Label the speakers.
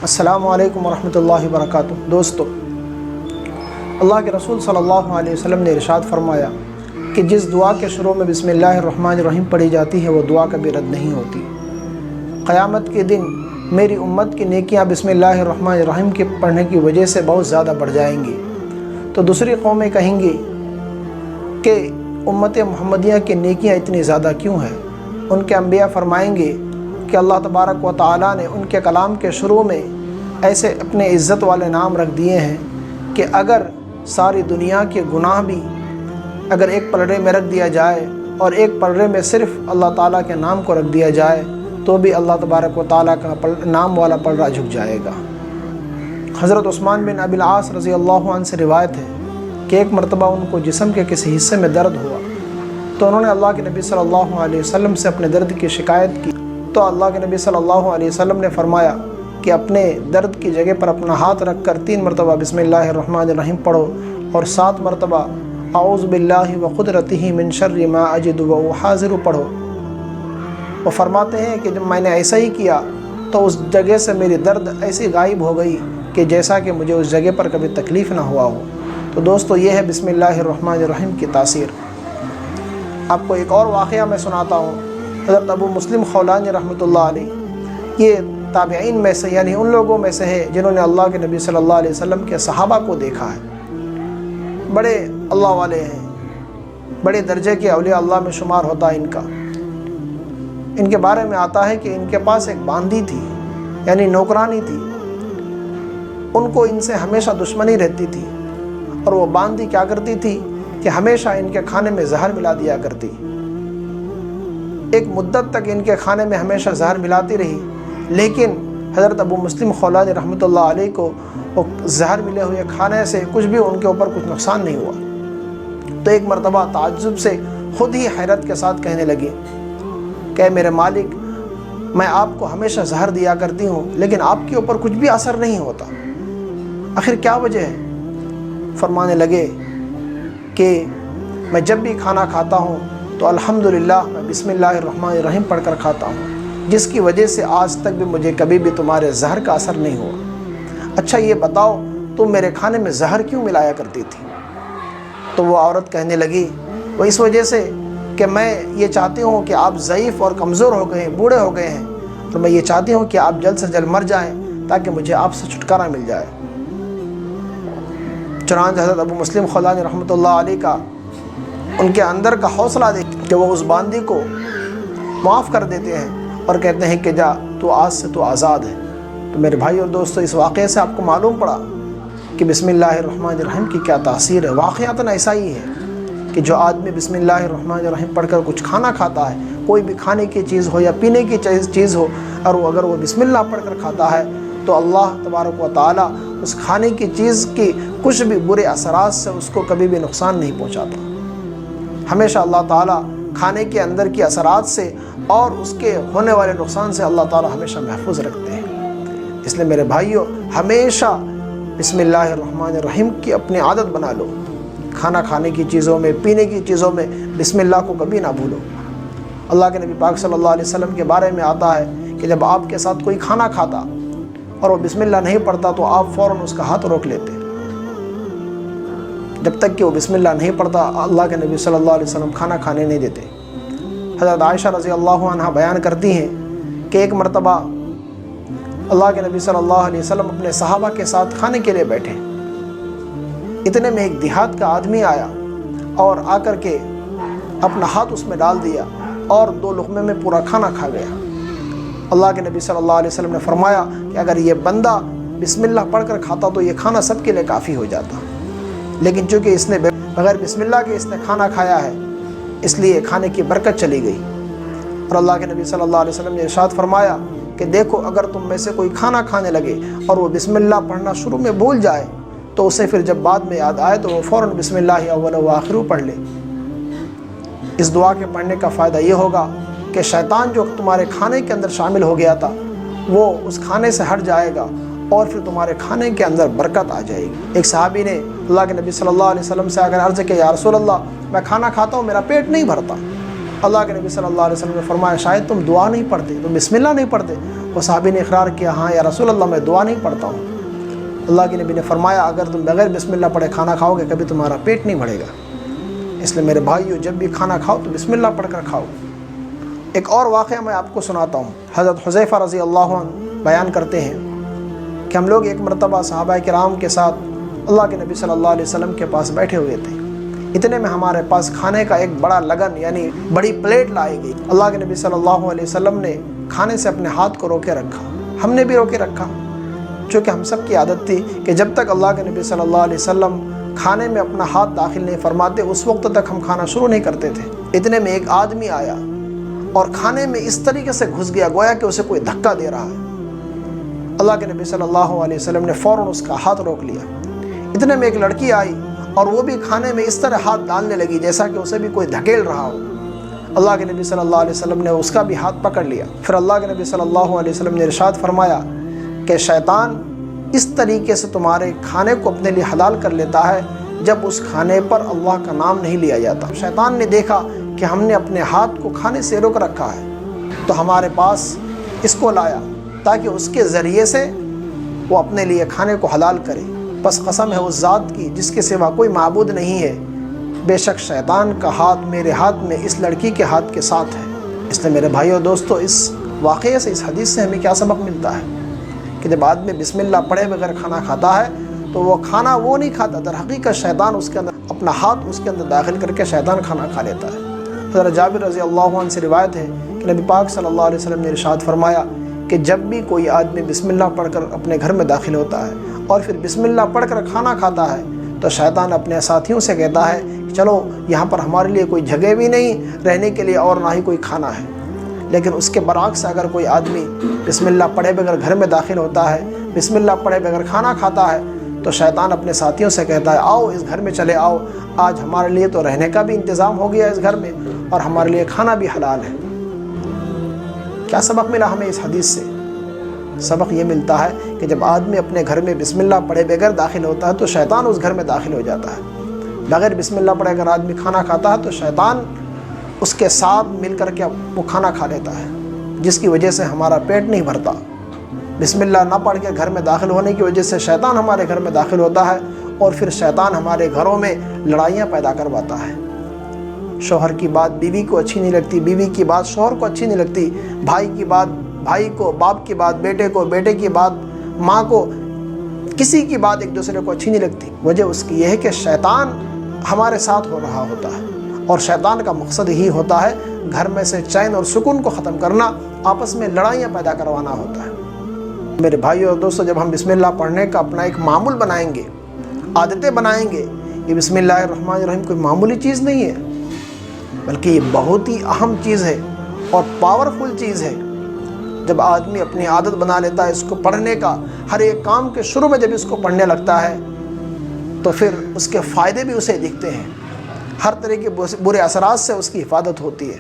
Speaker 1: السلام علیکم ورحمۃ اللہ وبرکاتہ۔ دوستو، اللہ کے رسول صلی اللہ علیہ وسلم نے ارشاد فرمایا کہ جس دعا کے شروع میں بسم اللہ الرحمن الرحیم پڑھی جاتی ہے وہ دعا کبھی رد نہیں ہوتی۔ قیامت کے دن میری امت کی نیکیاں بسم اللہ الرحمن الرحیم کے پڑھنے کی وجہ سے بہت زیادہ بڑھ جائیں گی، تو دوسری قومیں کہیں گی کہ امت محمدیہ کی نیکیاں اتنی زیادہ کیوں ہیں؟ ان کے انبیاء فرمائیں گے کہ اللہ تبارک و تعالیٰ نے ان کے کلام کے شروع میں ایسے اپنے عزت والے نام رکھ دیے ہیں کہ اگر ساری دنیا کے گناہ بھی اگر ایک پلڑے میں رکھ دیا جائے اور ایک پلڑے میں صرف اللہ تعالیٰ کے نام کو رکھ دیا جائے تو بھی اللہ تبارک و تعالیٰ کا نام والا پلڑا جھک جائے گا۔ حضرت عثمان بن ابی العاص رضی اللہ عنہ سے روایت ہے کہ ایک مرتبہ ان کو جسم کے کسی حصے میں درد ہوا تو انہوں نے اللہ کے نبی صلی اللہ علیہ وسلم سے اپنے درد کی شکایت کی، تو اللہ کے نبی صلی اللہ علیہ وسلم نے فرمایا کہ اپنے درد کی جگہ پر اپنا ہاتھ رکھ کر 3 مرتبہ بسم اللہ الرحمن الرحیم پڑھو اور 7 مرتبہ اعوذ باللہ وقدرتہ من شر ما اجد واحاذر پڑھو۔ وہ فرماتے ہیں کہ جب میں نے ایسا ہی کیا تو اس جگہ سے میری درد ایسی غائب ہو گئی کہ جیسا کہ مجھے اس جگہ پر کبھی تکلیف نہ ہوا ہو۔ تو دوستو، یہ ہے بسم اللہ الرحمن الرحیم کی تاثیر۔ آپ کو ایک اور واقعہ میں سناتا ہوں۔ حضرت ابو مسلم خولانی رحمۃ اللہ علیہ یہ تابعین میں سے یعنی ان لوگوں میں سے ہے جنہوں نے اللہ کے نبی صلی اللہ علیہ وسلم کے صحابہ کو دیکھا ہے۔ بڑے اللہ والے ہیں، بڑے درجے کے اولیاء اللہ میں شمار ہوتا ہے ان کا۔ ان کے بارے میں آتا ہے کہ ان کے پاس ایک باندی تھی یعنی نوکرانی تھی، ان کو ان سے ہمیشہ دشمنی رہتی تھی اور وہ باندی کیا کرتی تھی کہ ہمیشہ ان کے کھانے میں زہر ملا دیا کرتی۔ ایک مدت تک ان کے کھانے میں ہمیشہ زہر ملاتی رہی، لیکن حضرت ابو مسلم خولانی رحمۃ اللہ علیہ کو وہ زہر ملے ہوئے کھانے سے کچھ بھی ان کے اوپر کچھ نقصان نہیں ہوا۔ تو ایک مرتبہ تعجب سے خود ہی حیرت کے ساتھ کہنے لگی کہ میرے مالک، میں آپ کو ہمیشہ زہر دیا کرتی ہوں لیکن آپ کے اوپر کچھ بھی اثر نہیں ہوتا، آخر کیا وجہ ہے؟ فرمانے لگے کہ میں جب بھی کھانا کھاتا ہوں تو الحمدللہ میں بسم اللہ الرحمن الرحیم پڑھ کر کھاتا ہوں، جس کی وجہ سے آج تک بھی مجھے کبھی بھی تمہارے زہر کا اثر نہیں ہوا۔ اچھا یہ بتاؤ تم میرے کھانے میں زہر کیوں ملایا کرتی تھی؟ تو وہ عورت کہنے لگی وہ اس وجہ سے کہ میں یہ چاہتی ہوں کہ آپ ضعیف اور کمزور ہو گئے ہیں، بوڑھے ہو گئے ہیں، اور میں یہ چاہتی ہوں کہ آپ جلد سے جلد مر جائیں تاکہ مجھے آپ سے چھٹکارا مل جائے۔ چنانچہ حضرت ابو مسلم خولانی رحمۃ اللہ علیہ کا ان کے اندر کا حوصلہ دیکھ کہ وہ اس باندی کو معاف کر دیتے ہیں اور کہتے ہیں کہ جا تو آج سے تو آزاد ہے۔ تو میرے بھائی اور دوستو، اس واقعے سے آپ کو معلوم پڑا کہ بسم اللہ الرحمن الرحیم کی کیا تاثیر ہے۔ واقعاتاً ایسا ہی ہے کہ جو آدمی بسم اللہ الرحمن الرحیم پڑھ کر کچھ کھانا کھاتا ہے، کوئی بھی کھانے کی چیز ہو یا پینے کی چیز ہو، اور وہ اگر وہ بسم اللہ پڑھ کر کھاتا ہے تو اللہ تبارک و تعالیٰ اس کھانے کی چیز کی کچھ بھی برے اثرات سے اس کو کبھی بھی نقصان نہیں پہنچاتا۔ ہمیشہ اللہ تعالیٰ کھانے کے اندر کی اثرات سے اور اس کے ہونے والے نقصان سے اللہ تعالیٰ ہمیشہ محفوظ رکھتے ہیں۔ اس لیے میرے بھائیوں، ہمیشہ بسم اللہ الرحمن الرحیم کی اپنی عادت بنا لو۔ کھانا کھانے کی چیزوں میں، پینے کی چیزوں میں بسم اللہ کو کبھی نہ بھولو۔ اللہ کے نبی پاک صلی اللہ علیہ وسلم کے بارے میں آتا ہے کہ جب آپ کے ساتھ کوئی کھانا کھاتا اور وہ بسم اللہ نہیں پڑھتا تو آپ فوراً اس کا ہاتھ روک لیتے، جب تک کہ وہ بسم اللہ نہیں پڑھتا اللہ کے نبی صلی اللہ علیہ وسلم کھانا کھانے نہیں دیتے۔ حضرت عائشہ رضی اللہ عنہا بیان کرتی ہیں کہ ایک مرتبہ اللہ کے نبی صلی اللہ علیہ وسلم اپنے صحابہ کے ساتھ کھانے کے لیے بیٹھے، اتنے میں ایک دیہات کا آدمی آیا اور آ کر کے اپنا ہاتھ اس میں ڈال دیا اور 2 لقمے میں پورا کھانا کھا گیا۔ اللہ کے نبی صلی اللہ علیہ وسلم نے فرمایا کہ اگر یہ بندہ بسم اللہ پڑھ کر کھاتا تو یہ کھانا سب کے لیے کافی ہو جاتا، لیکن چونکہ اس نے بغیر بسم اللہ کے اس نے کھانا کھایا ہے اس لیے کھانے کی برکت چلی گئی۔ اور اللہ کے نبی صلی اللہ علیہ وسلم نے ارشاد فرمایا کہ دیکھو، اگر تم میں سے کوئی کھانا کھانے لگے اور وہ بسم اللہ پڑھنا شروع میں بھول جائے تو اسے پھر جب بعد میں یاد آئے تو وہ فوراً بسم اللہ اول و آخر پڑھ لے۔ اس دعا کے پڑھنے کا فائدہ یہ ہوگا کہ شیطان جو تمہارے کھانے کے اندر شامل ہو گیا تھا وہ اس کھانے سے ہٹ جائے گا اور پھر تمہارے کھانے کے اندر برکت آ جائے گی۔ ایک صحابی نے اللہ کے نبی صلی اللہ علیہ وسلم سے اگر عرض کیا یا رسول اللہ، میں کھانا کھاتا ہوں میرا پیٹ نہیں بھرتا، اللہ کے نبی صلی اللہ علیہ وسلم نے فرمایا شاید تم دعا نہیں پڑھتے، تم بسم اللہ نہیں پڑھتے؟ وہ صحابی نے اقرار کیا ہاں یا رسول اللہ میں دعا نہیں پڑھتا ہوں۔ اللہ کے نبی نے فرمایا اگر تم بغیر بسم اللہ پڑھے کھانا کھاؤ گے کبھی تمہارا پیٹ نہیں بھرے گا، اس لیے میرے بھائیو جب بھی کھانا کھاؤ تو بسم اللہ پڑھ کر کھاؤ۔ ایک اور واقعہ میں آپ کو سناتا ہوں۔ حضرت حذیفہ رضی اللہ عنہ بیان کرتے ہیں کہ ہم لوگ ایک مرتبہ صحابہ کرام کے ساتھ اللہ کے نبی صلی اللہ علیہ وسلم کے پاس بیٹھے ہوئے تھے، اتنے میں ہمارے پاس کھانے کا ایک بڑا لگن یعنی بڑی پلیٹ لائی گئی۔ اللہ کے نبی صلی اللہ علیہ وسلم نے کھانے سے اپنے ہاتھ کو روکے رکھا، ہم نے بھی روکے رکھا، چونکہ ہم سب کی عادت تھی کہ جب تک اللہ کے نبی صلی اللہ علیہ وسلم کھانے میں اپنا ہاتھ داخل نہیں فرماتے اس وقت تک ہم کھانا شروع نہیں کرتے تھے۔ اتنے میں ایک آدمی آیا اور کھانے میں اس طریقے سے گھس گیا گویا کہ اسے کوئی دھکا دے رہا ہے۔ اللہ کے نبی صلی اللہ علیہ وسلم نے فوراً اس کا ہاتھ روک لیا۔ اتنے میں ایک لڑکی آئی اور وہ بھی کھانے میں اس طرح ہاتھ ڈالنے لگی جیسا کہ اسے بھی کوئی دھکیل رہا ہو۔ اللہ کے نبی صلی اللہ علیہ وسلم نے اس کا بھی ہاتھ پکڑ لیا۔ پھر اللہ کے نبی صلی اللہ علیہ وسلم نے ارشاد فرمایا کہ شیطان اس طریقے سے تمہارے کھانے کو اپنے لیے حلال کر لیتا ہے جب اس کھانے پر اللہ کا نام نہیں لیا جاتا۔ شیطان نے دیکھا کہ ہم نے اپنے ہاتھ کو کھانے سے روک رکھا ہے تو ہمارے پاس اس کو لایا تاکہ اس کے ذریعے سے وہ اپنے لیے کھانے کو حلال کرے۔ بس قسم ہے اس ذات کی جس کے سوا کوئی معبود نہیں ہے، بے شک شیطان کا ہاتھ میرے ہاتھ میں اس لڑکی کے ہاتھ کے ساتھ ہے۔ اس لیے میرے بھائیو دوستو اس واقعے سے اس حدیث سے ہمیں کیا سبق ملتا ہے کہ جب آدمی بسم اللہ پڑھے بغیر کھانا کھاتا ہے تو وہ کھانا وہ نہیں کھاتا، در حقیقت شیطان اس کے اندر اپنا ہاتھ اس کے اندر داخل کر کے شیطان کھانا کھا لیتا ہے۔ حضرت جابر رضی اللہ عنہ سے روایت ہے کہ نبی پاک صلی اللہ علیہ وسلم نے ارشاد فرمایا کہ جب بھی کوئی آدمی بسم اللہ پڑھ کر اپنے گھر میں داخل ہوتا ہے اور پھر بسم اللہ پڑھ کر کھانا کھاتا ہے تو شیطان اپنے ساتھیوں سے کہتا ہے کہ چلو یہاں پر ہمارے لیے کوئی جگہ بھی نہیں رہنے کے لیے اور نہ ہی کوئی کھانا ہے۔ لیکن اس کے برعکس اگر کوئی آدمی بسم اللہ پڑھے بغیر گھر میں داخل ہوتا ہے، بسم اللہ پڑھے بغیر کھانا کھاتا ہے تو شیطان اپنے ساتھیوں سے کہتا ہے آؤ اس گھر میں چلے آؤ، آج ہمارے لیے تو رہنے کا بھی انتظام ہو گیا اس گھر میں اور ہمارے لیے کھانا بھی حلال ہے۔ کیا سبق ملا ہمیں اس حدیث سے؟ سبق یہ ملتا ہے کہ جب آدمی اپنے گھر میں بسم اللہ پڑھے بغیر داخل ہوتا ہے تو شیطان اس گھر میں داخل ہو جاتا ہے۔ بغیر بسم اللہ پڑھے اگر آدمی کھانا کھاتا ہے تو شیطان اس کے ساتھ مل کر کے وہ کھانا کھا لیتا ہے، جس کی وجہ سے ہمارا پیٹ نہیں بھرتا۔ بسم اللہ نہ پڑھ کے گھر میں داخل ہونے کی وجہ سے شیطان ہمارے گھر میں داخل ہوتا ہے اور پھر شیطان ہمارے گھروں میں لڑائیاں پیدا کرواتا ہے۔ شوہر کی بات بیوی کو اچھی نہیں لگتی، بیوی کی بات شوہر کو اچھی نہیں لگتی، بھائی کی بات بھائی کو، باپ کی بات بیٹے کو، بیٹے کی بات ماں کو، کسی کی بات ایک دوسرے کو اچھی نہیں لگتی۔ وجہ اس کی یہ ہے کہ شیطان ہمارے ساتھ ہو رہا ہوتا ہے اور شیطان کا مقصد ہی ہوتا ہے گھر میں سے چین اور سکون کو ختم کرنا، آپس میں لڑائیاں پیدا کروانا ہوتا ہے۔ میرے بھائیو اور دوستو جب ہم بسم اللہ پڑھنے کا اپنا ایک معمول بنائیں گے، عادتیں بنائیں گے، یہ بسم اللہ الرحمن الرحیم کوئی معمولی چیز نہیں ہے بلکہ یہ بہت ہی اہم چیز ہے اور پاورفل چیز ہے۔ جب آدمی اپنی عادت بنا لیتا ہے اس کو پڑھنے کا، ہر ایک کام کے شروع میں جب اس کو پڑھنے لگتا ہے تو پھر اس کے فائدے بھی اسے دکھتے ہیں، ہر طرح کے برے اثرات سے اس کی حفاظت ہوتی ہے۔